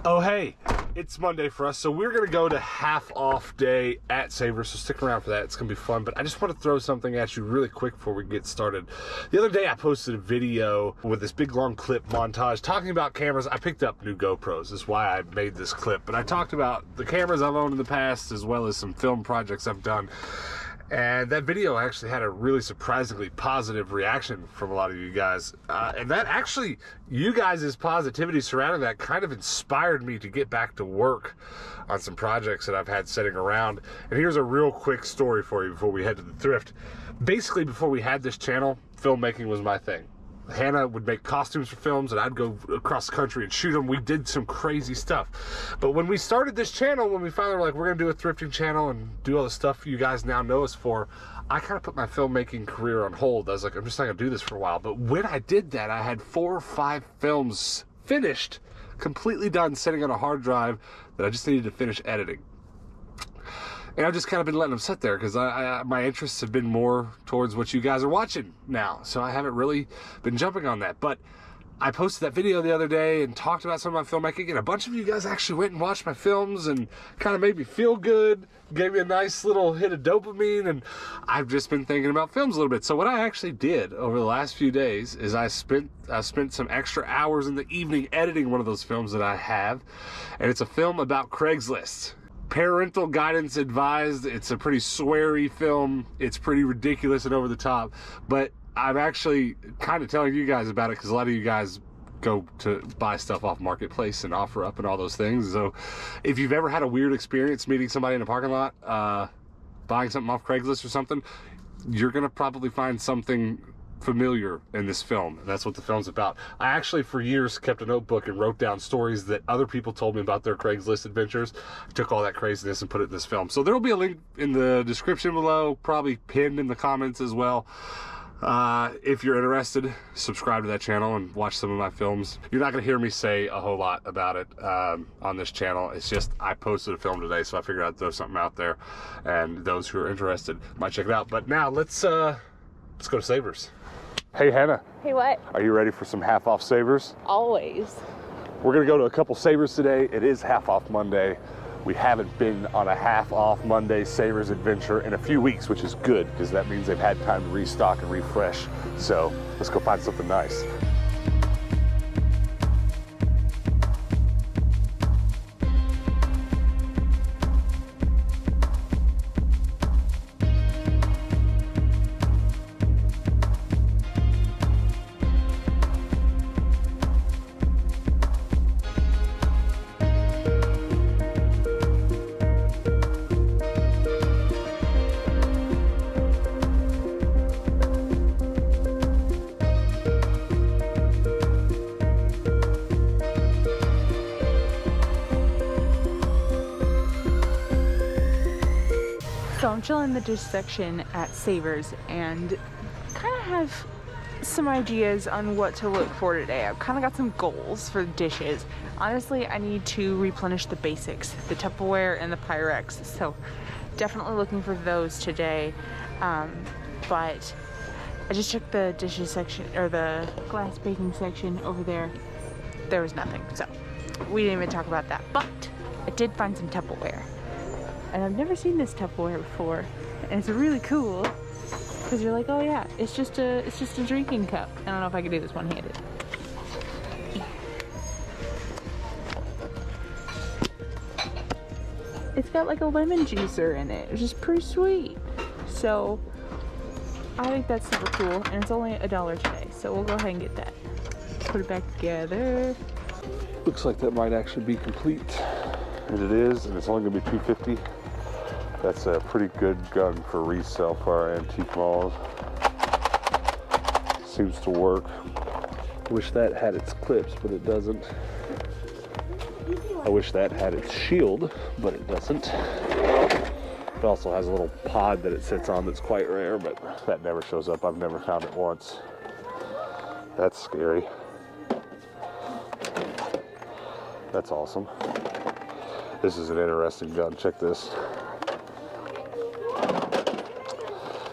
Oh hey, it's Monday for us, so we're gonna go to half off day at Savers, so stick around for that. It's gonna be fun, but I just want to throw something at you really quick before we get started. The other day I posted a video with this big long clip montage talking about cameras. I picked up new GoPros, is why I made this clip, but I talked about the cameras I've owned in the past as well as some film projects I've done. And that video actually had a really surprisingly positive reaction from a lot of you guys. And that actually, you guys' positivity surrounding that kind of inspired me to get back to work on some projects that I've had sitting around. And here's a real quick story for you before we head to the thrift. Basically, before we had this channel, filmmaking was my thing. Hannah would make costumes for films and I'd go across the country and shoot them. We did some crazy stuff. But when we started this channel, when we finally were like, we're gonna do a thrifting channel and do all the stuff you guys now know us for, I kind of put my filmmaking career on hold. I was like, I'm just not gonna do this for a while. But when I did that, I had 4 or 5 films finished, completely done, sitting on a hard drive that I just needed to finish editing. And I've just kind of been letting them sit there because my interests have been more towards what you guys are watching now. So I haven't really been jumping on that. But I posted that video the other day and talked about some of my filmmaking. And a bunch of you guys actually went and watched my films and kind of made me feel good. Gave me a nice little hit of dopamine. And I've just been thinking about films a little bit. So what I actually did over the last few days is I spent some extra hours in the evening editing one of those films that I have. And it's a film about Craigslist. Parental guidance advised. It's a pretty sweary film. It's pretty ridiculous and over the top, but I'm actually kind of telling you guys about it because a lot of you guys go to buy stuff off Marketplace and offer up and all those things. So if you've ever had a weird experience meeting somebody in a parking lot, buying something off Craigslist or something, you're gonna probably find something familiar in this film. That's what the film's about. I actually for years kept a notebook and wrote down stories that other people told me about their Craigslist adventures. I took all that craziness and put it in this film. So there'll be a link in the description below, probably pinned in the comments as well. If you're interested, subscribe to that channel and watch some of my films. You're not gonna hear me say a whole lot about it on this channel. It's just I posted a film today, so I figured I'd throw something out there, and those who are interested might check it out. But now let's go to Savers. Hey Hannah. Hey, what? Are you ready for some half off Savers? Always. We're gonna go to a couple Savers today. It is half off Monday. We haven't been on a half off Monday Savers adventure in a few weeks, which is good because that means they've had time to restock and refresh. So let's go find something nice. So I'm chilling in the dish section at Savers and kind of have some ideas on what to look for today. I've kind of got some goals for dishes. Honestly, I need to replenish the basics, the Tupperware and the Pyrex. So definitely looking for those today. But I just checked the dishes section or the glass baking section over there. There was nothing. So we didn't even talk about that. But I did find some Tupperware. And I've never seen this Tupperware before, and it's really cool because you're like, oh yeah, it's just a drinking cup. I don't know if I can do this one-handed. It's got like a lemon juicer in it, which is pretty sweet. So I think that's super cool, and it's only $1 today. So we'll go ahead and get that. Put it back together. Looks like that might actually be complete, and it is, and it's only gonna be $2.50. That's a pretty good gun for resale for our antique malls. Seems to work. Wish that had its clips, but it doesn't. I wish that had its shield, but it doesn't. It also has a little pod that it sits on that's quite rare, but that never shows up. I've never found it once. That's scary. That's awesome. This is an interesting gun. Check this.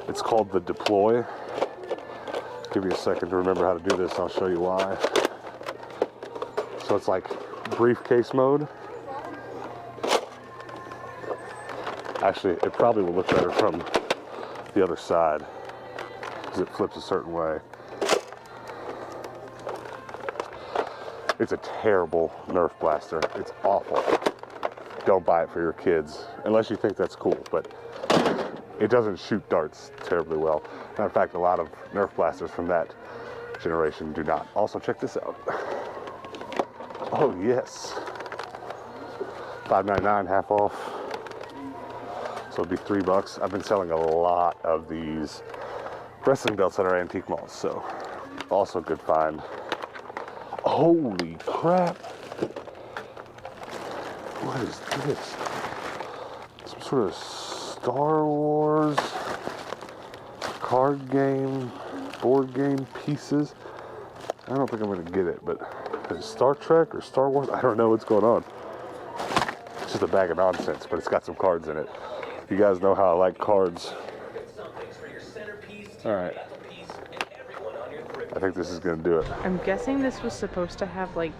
It's called the Deploy. Give me a second to remember how to do this. I'll show you why. So it's like briefcase mode. Actually, it probably will look better from the other side because it flips a certain way. It's a terrible Nerf blaster. It's awful. Don't buy it for your kids unless you think that's cool, but it doesn't shoot darts terribly well. Matter of fact, a lot of Nerf blasters from that generation do not. Also, check this out. Oh yes, $5.99, half off. So it'd be $3. I've been selling a lot of these wrestling belts at our antique malls, so also a good find. Holy crap! What is this? Some sort of Star Wars card game, board game pieces. I don't think I'm gonna get it, but is it Star Trek or Star Wars? I don't know what's going on. It's just a bag of nonsense, but it's got some cards in it. You guys know how I like cards. Alright. I think this is gonna do it. I'm guessing this was supposed to have like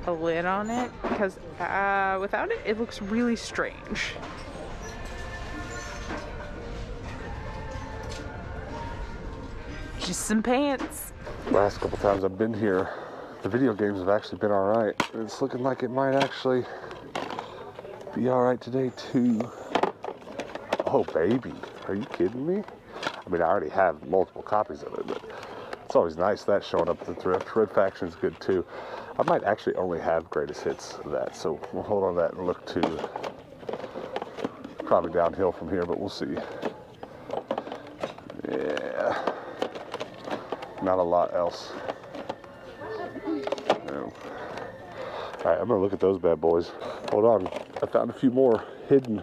a lid on it because without it, it looks really strange. Just some pants. Last couple times I've been here, the video games have actually been alright. It's looking like it might actually be alright today too. Oh baby, are you kidding me? I mean, I already have multiple copies of it, but it's always nice that showing up at the thrift. Red Faction's good too. I might actually only have greatest hits of that, so we'll hold on to that and look to probably downhill from here, but we'll see. Yeah, not a lot else. No. All right, I'm gonna look at those bad boys. Hold on, I found a few more hidden.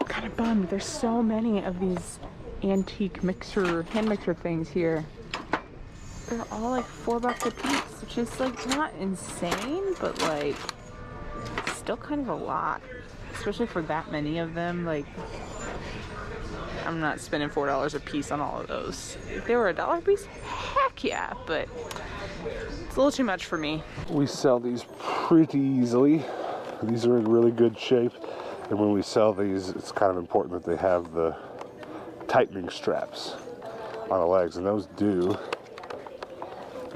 Kind of bummed. There's so many of these antique hand mixer things here. They're all like $4 a piece, which is like not insane, but like still kind of a lot, especially for that many of them. Like, I'm not spending $4 a piece on all of those. If they were $1 a piece, heck yeah, but it's a little too much for me. We sell these pretty easily. These are in really good shape, and when we sell these, it's kind of important that they have the tightening straps on the legs, and those do.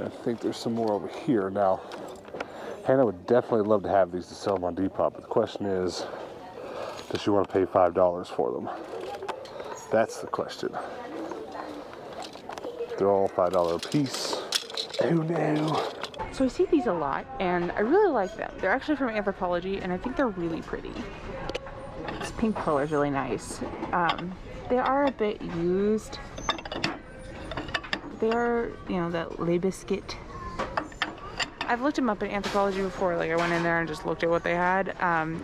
I think there's some more over here. Now, Hannah would definitely love to have these to sell them on Depop, but the question is, does she want to pay $5 for them? That's the question. They're all $5 a piece. Oh no. So I see these a lot, and I really like them. They're actually from Anthropologie, and I think they're really pretty. This pink color is really nice. They are a bit used. They are, you know, that Le Biscuit. I've looked them up at Anthropologie before. Like, I went in there and just looked at what they had.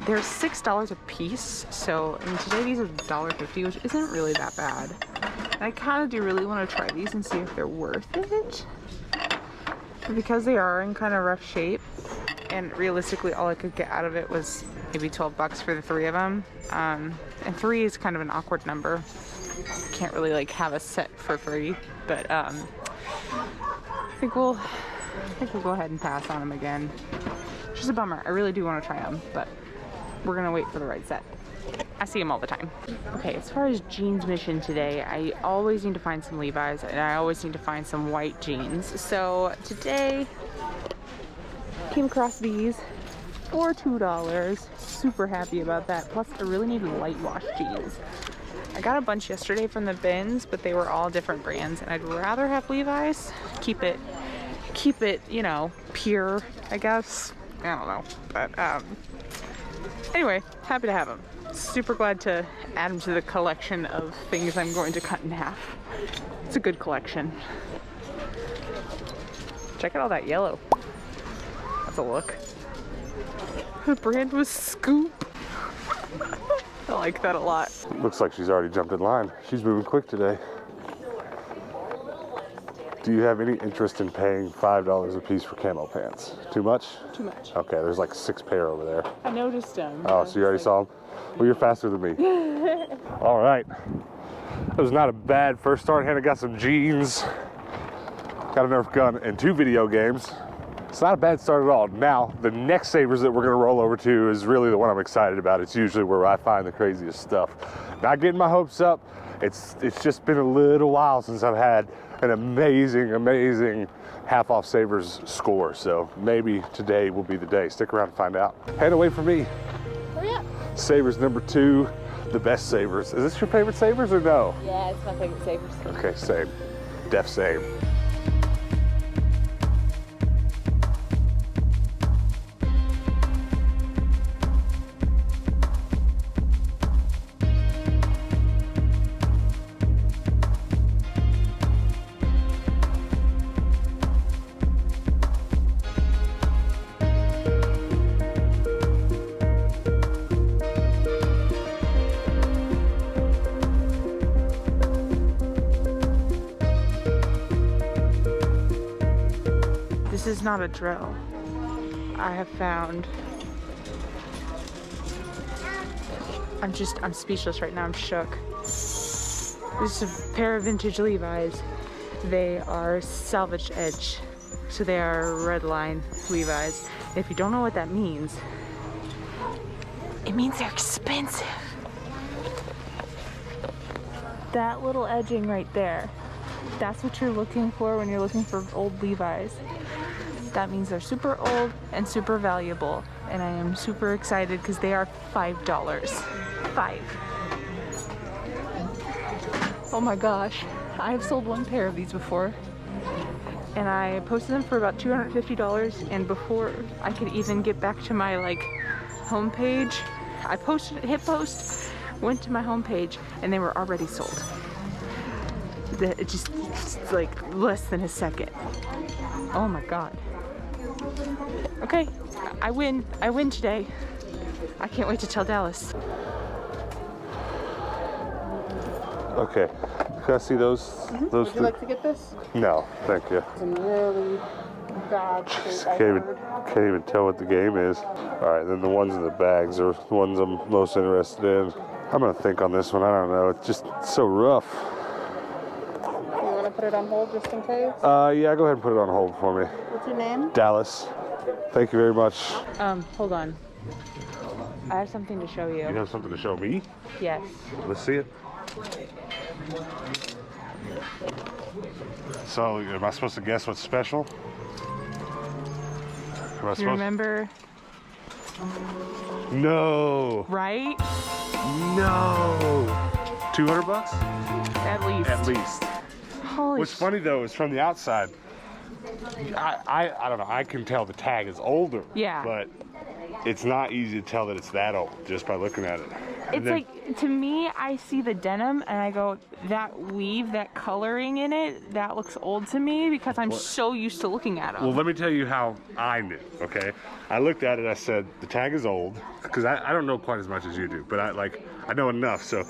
They're $6 a piece. So, I mean, today these are $1.50, which isn't really that bad. And I kind of do really want to try these and see if they're worth it. But because they are in kind of rough shape, and realistically all I could get out of it was maybe $12 for the 3 of them. And 3 is kind of an awkward number. Can't really like have a set for free, but I think we'll go ahead and pass on them again. Which is a bummer. I really do want to try them, but we're gonna wait for the right set. I see them all the time. Okay, as far as jeans mission today, I always need to find some Levi's, and I always need to find some white jeans. So today, came across these for $2. Super happy about that. Plus, I really need light wash jeans. I got a bunch yesterday from the bins, but they were all different brands, and I'd rather have Levi's. Keep it, you know, pure, I guess. I don't know, but anyway, happy to have them. Super glad to add them to the collection of things I'm going to cut in half. It's a good collection. Check out all that yellow. That's a look. The brand was Scoop. I like that a lot. Looks like she's already jumped in line. She's moving quick today. Do you have any interest in paying $5 a piece for camo pants? Too much? Too much. Okay, there's like 6 pair over there. I noticed them. Oh, so you already saw them? Well, you're faster than me. All right. That was not a bad first start. Hannah got some jeans. got a Nerf gun, and 2 video games. It's not a bad start at all. Now, the next Savers that we're gonna roll over to is really the one I'm excited about. It's usually where I find the craziest stuff. Not getting my hopes up. It's just been a little while since I've had an amazing half off Savers score. So maybe today will be the day. Stick around and find out. Head away from me. Hurry up. Savers number 2, the best Savers. Is this your favorite Savers or no? Yeah, it's my favorite Savers. Okay, same. Def same. This is not a drill. I have found. I'm speechless right now. I'm shook. This is a pair of vintage Levi's. They are salvaged edge. So they are red line Levi's. If you don't know what that means, it means they're expensive. That little edging right there, that's what you're looking for when you're looking for old Levi's. That means they're super old and super valuable, and I am super excited because they are $5. 5. Oh my gosh, I've sold 1 pair of these before, and I posted them for about $250, and before I could even get back to my homepage, I hit post, went to my homepage, and they were already sold. It just like less than a second. Oh my god. Okay, I win today. I can't wait to tell Dallas. Okay, can I see those? Those Would you like to get this? No, thank you. It's in really bad shape. Can't even tell what the game is. All right, then the ones in the bags are the ones I'm most interested in. I'm gonna think on this one. I don't know. It's just so rough. You want to put it on hold just in case? Yeah, go ahead and put it on hold for me. What's your name? Dallas. Thank you very much. Hold on. I have something to show You you. have something to show me? Yes. Let's see it. So, am I supposed to guess what's special? Am I You remember? No. Right? No. $200? At least. At least. Holy What's funny though is from the outside, I don't know, I can tell the tag is older. Yeah. But it's not easy to tell that it's that old just by looking at it. It's like, to me, I see the denim and I go, that weave, that coloring in it, that looks old to me because I'm so used to looking at them. Well, let me tell you how I knew, okay? I looked at it, I said, the tag is old, because I don't know quite as much as you do, but I know enough, so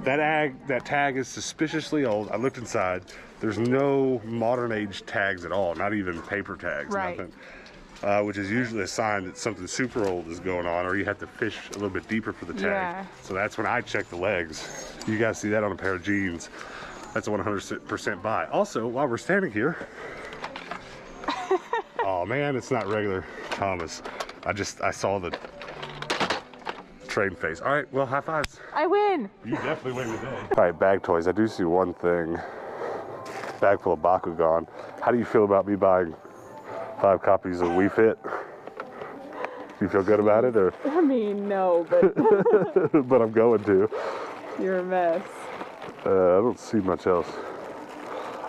that tag is suspiciously old. I looked inside, there's no modern age tags at all, not even paper tags, right. Nothing. Which is usually a sign that something super old is going on, or you have to fish a little bit deeper for the tag. Yeah. So that's when I check the legs. You guys see that on a pair of jeans. That's a 100% buy. Also, while we're standing here, oh man, it's not regular Thomas. I saw the train face. All right, well, high fives. I win. You definitely win today. All right, bag toys. I do see one thing. Bag full of Bakugan. How do you feel about me buying 5 copies of We Fit? Do you feel good about it, or? I mean, no, but But I'm going to. you're a mess. I don't see much else.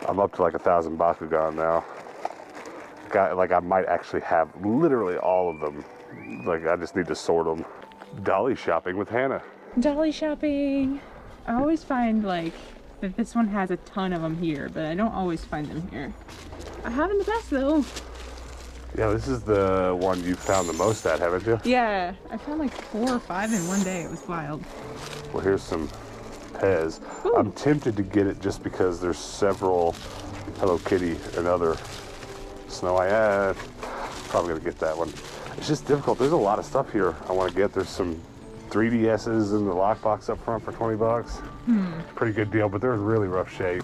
I'm up to like 1,000 Bakugan now. I might actually have literally all of them. Like, I just need to sort them. Dolly shopping with Hannah. Dolly shopping. I always find that this one has a ton of them here, but I don't always find them here. I have in the past though. Yeah, this is the one you found the most at, haven't you? Yeah, I found 4 or 5 in one day. It was wild. Well, here's some Pez. Ooh. I'm tempted to get it just because there's several Hello Kitty and other Snow White. Probably gonna get that one. It's just difficult. There's a lot of stuff here I want to get. There's some 3DSs in the lockbox up front for $20. Pretty good deal, but they're in really rough shape.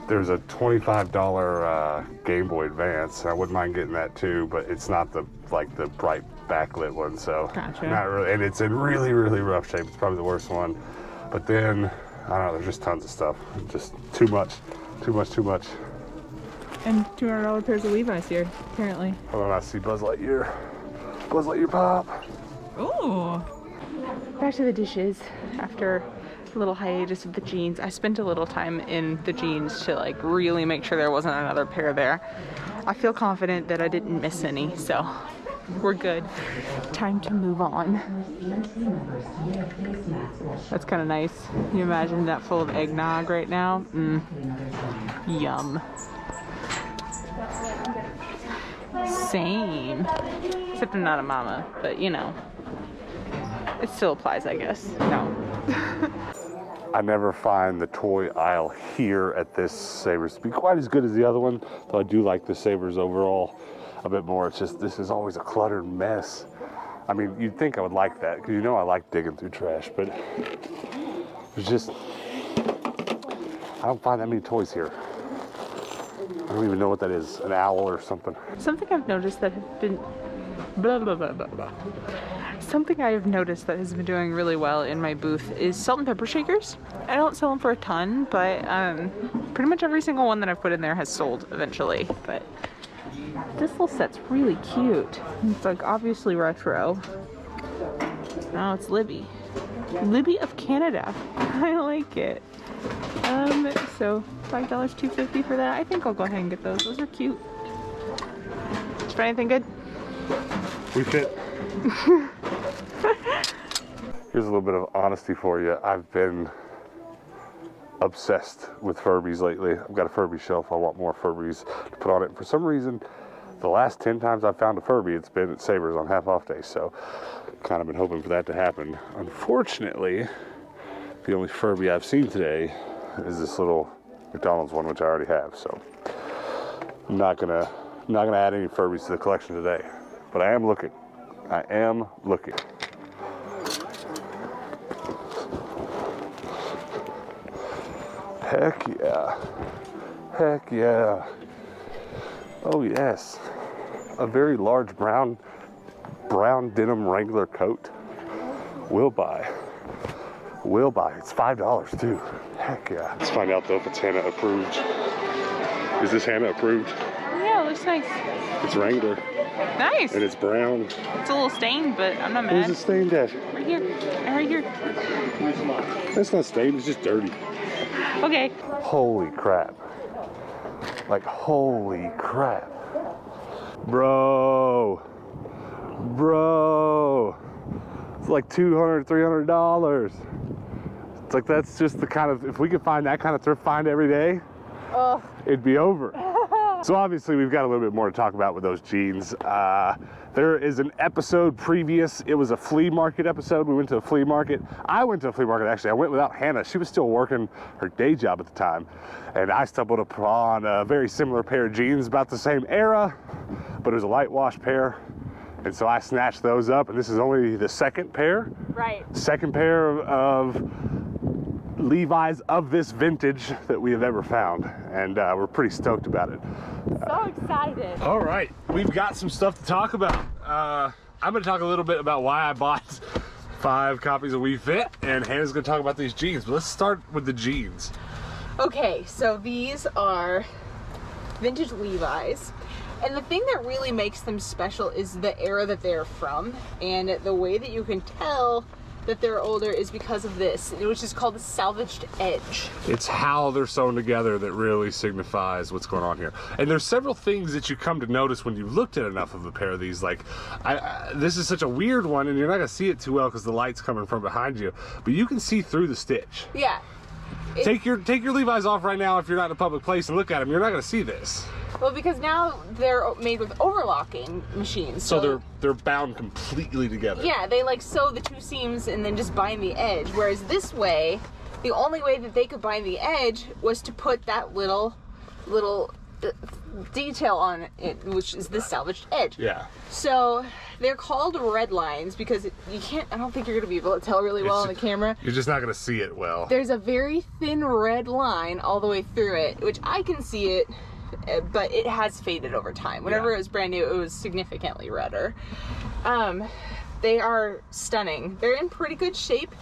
there's a $25 Game Boy Advance. I wouldn't mind getting that too, but it's not the the bright backlit one, so gotcha. Not really. And it's in really, really rough shape. It's probably the worst one. But then I don't know. There's just tons of stuff. Just too much. And $200 pairs of Levi's here, apparently. Hold on, I see Buzz Lightyear. Buzz Lightyear pop. Ooh. Back to the dishes after a little hiatus of the jeans. I spent a little time in the jeans to like really make sure there wasn't another pair there. I feel confident that I didn't miss any, so we're good. Time to move on. That's kind of nice. Can you imagine that full of eggnog right now? Yum. Same. Except I'm not a mama, but you know. It still applies, I guess. No. I never find the toy aisle here at this Savers to be quite as good as the other one, though I do like the Savers overall a bit more. It's just, this is always a cluttered mess. I mean, you'd think I would like that, because you know I like digging through trash, but there's just, I don't find that many toys here. I don't even know what that is, an owl or something. Something I've noticed that have been, blah, blah, blah, blah, blah. Something I have noticed that has been doing really well in my booth is salt and pepper shakers. I don't sell them for a ton, but pretty much every single one that I've put in there has sold eventually. But this little set's really cute. It's like obviously retro. Oh, it's Libby. Libby of Canada. I like it. So $5, $2.50 for that. I think I'll go ahead and get those. Those are cute. Did you find anything good? We fit. Here's a little bit of honesty for you. I've been obsessed with Furbies lately. I've got a Furby shelf. I want more Furbies to put on it. For some reason, the last 10 times I've found a Furby, it's been at Savers on half off days. So kind of been hoping for that to happen. Unfortunately, the only Furby I've seen today is this little McDonald's one, which I already have. So I'm not gonna add any Furbies to the collection today, but I am looking. I am looking. Heck yeah. Heck yeah. Oh yes. A very large brown denim Wrangler coat. Will buy. Will buy. It's $5 too. Heck yeah. Let's find out though if it's Hannah approved. Is this Hannah approved? Yeah, it looks nice. It's Wrangler. Nice. And it's brown. It's a little stained, but I'm not mad. Where's it stained at? Right here. Right here. That's not stained, it's just dirty. Okay. Holy crap. Like, holy crap. Bro. It's like $200, $300. It's like, that's just the kind of, if we could find that kind of thrift find every day, it'd be over. So obviously we've got a little bit more to talk about with those jeans. There is an episode previous. It was a flea market episode. We went to a flea market. I went to a flea market, actually. I went without Hannah. She was still working her day job at the time. And I stumbled upon a very similar pair of jeans, about the same era, but it was a light wash pair. And so I snatched those up, and this is only the second pair. Right. Second pair of Levi's of this vintage that we have ever found, and we're pretty stoked about it. So excited. All right, we've got some stuff to talk about. I'm going to talk a little bit about why I bought 5 copies of We Fit, and Hannah's going to talk about these jeans. But let's start with the jeans. Okay, so these are vintage Levi's. And the thing that really makes them special is the era that they're from. And the way that you can tell that they're older is because of this, which is called the salvaged edge. It's how they're sewn together that really signifies what's going on here. And there's several things that you come to notice when you've looked at enough of a pair of these. Like, this is such a weird one, and you're not gonna see it too well because the light's coming from behind you, but you can see through the stitch. Yeah. Take your Levi's off right now if you're not in a public place and look at them. You're not gonna see this. Well, because now they're made with overlocking machines. So they're bound completely together. Yeah, they like sew the 2 seams and then just bind the edge. Whereas this way, the only way that they could bind the edge was to put that little detail on it, which is the salvaged edge. Yeah. So they're called red lines because you can't, I don't think you're going to be able to tell really well on the camera. You're just not going to see it well. There's a very thin red line all the way through it, which I can see it, but it has faded over time. Whenever it was brand new, it was significantly redder. They are stunning. They're in pretty good shape,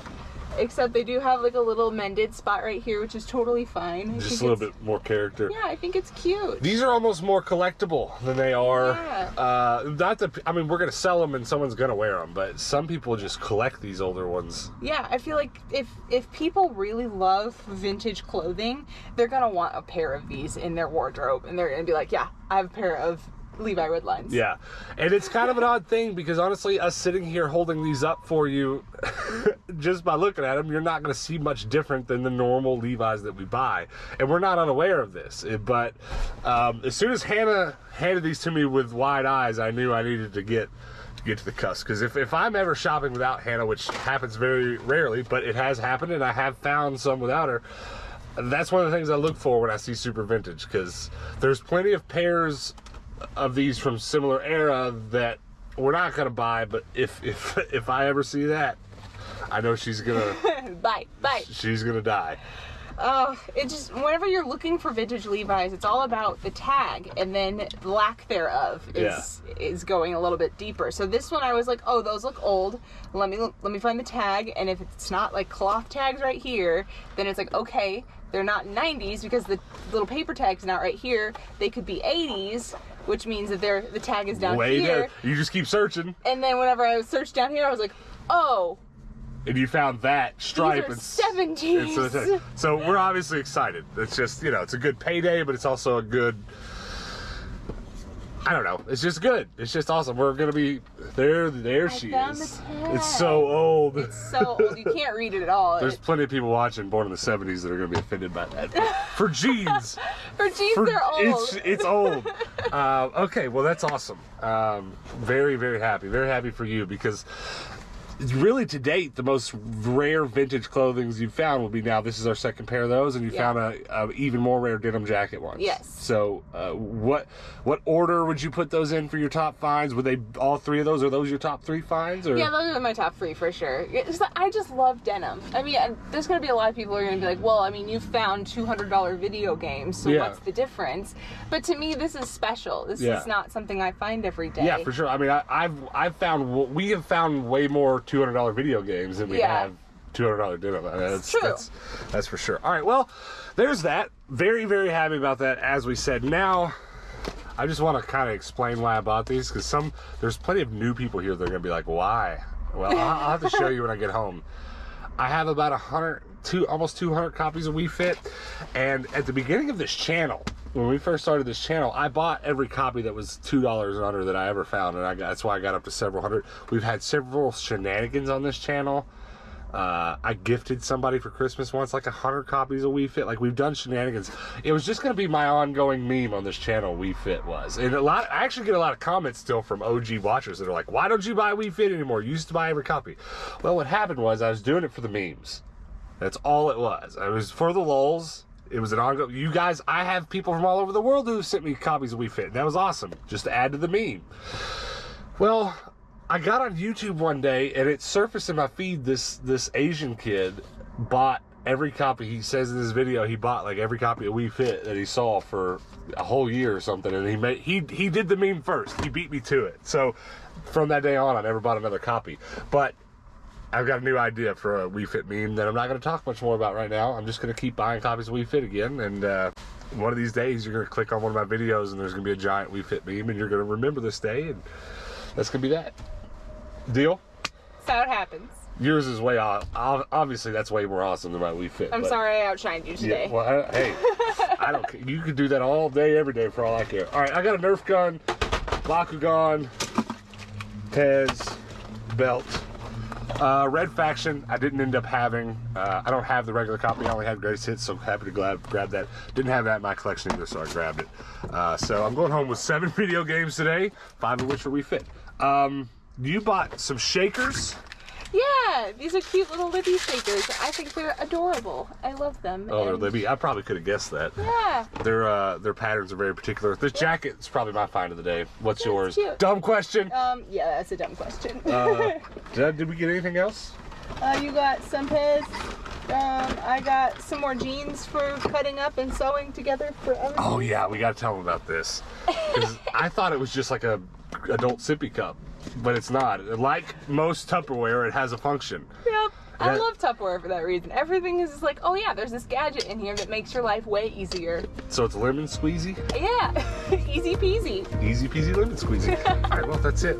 except they do have like a little mended spot right here, which is totally fine. Just a little bit more character. Yeah, I think it's cute. These are almost more collectible than they are. Yeah. Not that, I mean, we're going to sell them and someone's going to wear them, but some people just collect these older ones. Yeah, I feel like if people really love vintage clothing, they're going to want a pair of these in their wardrobe, and they're going to be like, yeah, I have a pair of Levi red lines. Yeah, and it's kind of an odd thing because honestly, us sitting here holding these up for you, just by looking at them, you're not going to see much different than the normal Levi's that we buy, and we're not unaware of this. But as soon as Hannah handed these to me with wide eyes, I knew I needed to get to the cusp. Because if I'm ever shopping without Hannah, which happens very rarely, but it has happened, and I have found some without her. That's one of the things I look for when I see super vintage, because there's plenty of pairs of these from similar era that we're not gonna buy, but if I ever see that, I know she's gonna bye. She's gonna die. It just, whenever you're looking for vintage Levi's, it's all about the tag, and then lack thereof is going a little bit deeper. So this one, I was like, oh, those look old. Let me find the tag, and if it's not like cloth tags right here, then it's like, okay, they're not 90s because the little paper tag's not right here. They could be 80s, which means that the tag is down here. You just keep searching. And then whenever I searched down here, I was like, oh. And you found that stripe. These are 70s. So we're obviously excited. It's just, it's a good payday, but it's also a good, I don't know. It's just good. It's just awesome. We're going to be, there she is. It's so old. It's so old. You can't read it at all. There's plenty of people watching born in the 70s that are going to be offended by that. For jeans. They're old. It's old. Okay, well, that's awesome. Very, very happy. Very happy for you, because really, to date, the most rare vintage clothing you've found will be now. This is our second pair of those, and you found a even more rare denim jacket once. Yes. So, what order would you put those in for your top finds? Would they all three of those? Are those your top three finds? Or? Yeah, those are my top three for sure. I just love denim. I mean, there's gonna be a lot of people who are gonna be like, well, I mean, you found $200 video games, so what's the difference? But to me, this is special. This is not something I find every day. Yeah, for sure. I mean, we have found way more $200 video games than we have $200 denim. I mean, that's true. That's for sure. All right, well, there's that. Very, very happy about that, as we said. Now, I just want to kind of explain why I bought these, because there's plenty of new people here that are going to be like, why? Well, I'll have to show you when I get home. I have about almost 200 copies of We Fit, and at the beginning of this channel, when we first started this channel, I bought every copy that was $2 and under that I ever found, and that's why I got up to several hundred. We've had several shenanigans on this channel. I gifted somebody for Christmas once like 100 copies of We Fit. Like, we've done shenanigans. It was just going to be my ongoing meme on this channel. We Fit was, and I actually get a lot of comments still from OG watchers that are like, "Why don't you buy We Fit anymore? You used to buy every copy." Well, what happened was I was doing it for the memes. That's all it was. It was for the lulz. It was an ongoing. You guys, I have people from all over the world who sent me copies of We Fit. And that was awesome, just to add to the meme. Well, I got on YouTube one day, and it surfaced in my feed. This Asian kid bought every copy. He says in this video he bought like every copy of We Fit that he saw for a whole year or something, and he did the meme first. He beat me to it. So from that day on, I never bought another copy. But I've got a new idea for a We Fit meme that I'm not going to talk much more about right now. I'm just going to keep buying copies of We Fit again, and one of these days you're going to click on one of my videos and there's going to be a giant We Fit meme, and you're going to remember this day, and that's going to be that. Deal? That's how it happens. Yours is way off. Obviously, that's way more awesome than my We Fit. I'm sorry I outshined you today. Yeah, well, hey, I don't care. You could do that all day, every day for all I care. All right, I got a Nerf gun, Bakugan, Tez, belt. Red Faction, I didn't end up having. I don't have the regular copy. I only had Greatest Hits, so happy to grab that. Didn't have that in my collection either, so I grabbed it. So I'm going home with 7 video games today, 5 of which are We Fit. You bought some shakers. Yeah, these are cute little Libby shakers. I think they're adorable. I love them. Oh, they're Libby. I probably could have guessed that. Yeah. Their patterns are very particular. This jacket's probably my find of the day. What's yours? Cute. Dumb question. Yeah, that's a dumb question. Did we get anything else? You got some pairs. I got some more jeans for cutting up and sewing together for everything. Oh yeah, we gotta tell them about this. 'Cause I thought it was just like a adult sippy cup, but it's not. Like most Tupperware, it has a function. Yep. I Yeah. love Tupperware for that reason. Everything is just like, oh yeah, there's this gadget in here that makes your life way easier. So it's lemon squeezy? Yeah, easy peasy. Easy peasy lemon squeezy. All right, well, that's it.